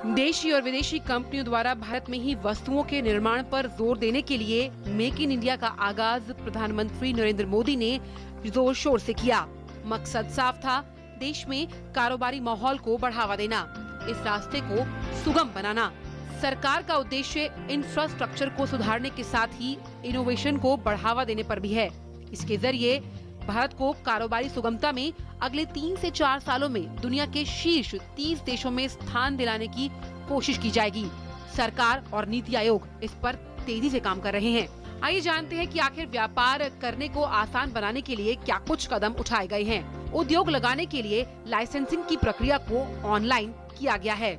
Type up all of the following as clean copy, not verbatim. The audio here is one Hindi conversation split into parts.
देशी और विदेशी कंपनियों द्वारा भारत में ही वस्तुओं के निर्माण पर जोर देने के लिए मेक इन इंडिया का आगाज प्रधानमंत्री नरेंद्र मोदी ने जोर शोर से किया। मकसद साफ था, देश में कारोबारी माहौल को बढ़ावा देना, इस रास्ते को सुगम बनाना। सरकार का उद्देश्य इंफ्रास्ट्रक्चर को सुधारने के साथ ही इनोवेशन को बढ़ावा देने पर भी है। इसके जरिए भारत को कारोबारी सुगमता में अगले 3 से 4 सालों में दुनिया के शीर्ष 30 देशों में स्थान दिलाने की कोशिश की जाएगी। सरकार और नीति आयोग इस पर तेजी से काम कर रहे हैं। आइए जानते हैं कि आखिर व्यापार करने को आसान बनाने के लिए क्या कुछ कदम उठाए गए हैं। उद्योग लगाने के लिए लाइसेंसिंग की प्रक्रिया को ऑनलाइन किया गया है।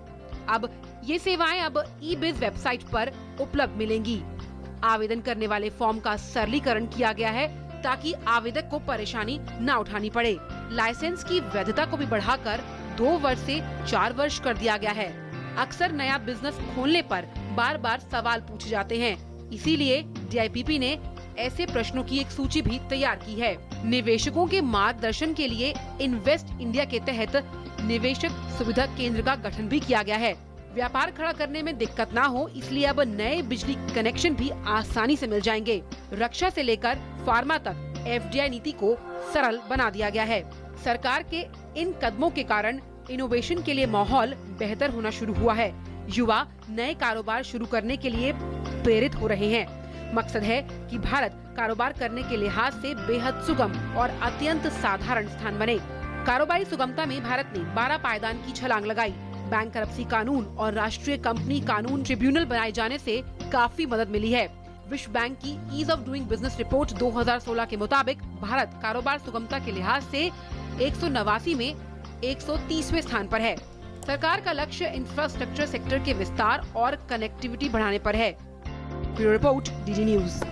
अब ये सेवाएं अब ई-बिज़ वेबसाइट पर उपलब्ध मिलेंगी। आवेदन करने वाले फॉर्म का सरलीकरण किया गया है ताकि आवेदक को परेशानी न उठानी पड़े। लाइसेंस की वैधता को भी बढ़ाकर 2 वर्ष से 4 वर्ष कर दिया गया है। अक्सर नया बिजनेस खोलने पर बार बार सवाल पूछे जाते हैं, इसीलिए DIPP ने ऐसे प्रश्नों की एक सूची भी तैयार की है। निवेशकों के मार्गदर्शन के लिए इन्वेस्ट इंडिया के तहत निवेशक सुविधा केंद्र का गठन भी किया गया है। व्यापार खड़ा करने में दिक्कत ना हो, इसलिए अब नए बिजली कनेक्शन भी आसानी से मिल जाएंगे। रक्षा से लेकर फार्मा तक FDI नीति को सरल बना दिया गया है। सरकार के इन कदमों के कारण इनोवेशन के लिए माहौल बेहतर होना शुरू हुआ है। युवा नए कारोबार शुरू करने के लिए प्रेरित हो रहे हैं। मकसद है कि भारत कारोबार करने के लिहाज से बेहद सुगम और अत्यंत साधारण स्थान बने। कारोबारी सुगमता में भारत ने 12 पायदान की छलांग लगाई। बैंक करप्सी कानून और राष्ट्रीय कंपनी कानून ट्रिब्यूनल बनाए जाने से काफी मदद मिली है। विश्व बैंक की ease of doing business report 2016 के मुताबिक भारत कारोबार सुगमता के लिहाज से 189 में 130वें स्थान पर है। सरकार का लक्ष्य इंफ्रास्ट्रक्चर सेक्टर के विस्तार और कनेक्टिविटी बढ़ाने पर है। Bureau report, DD news.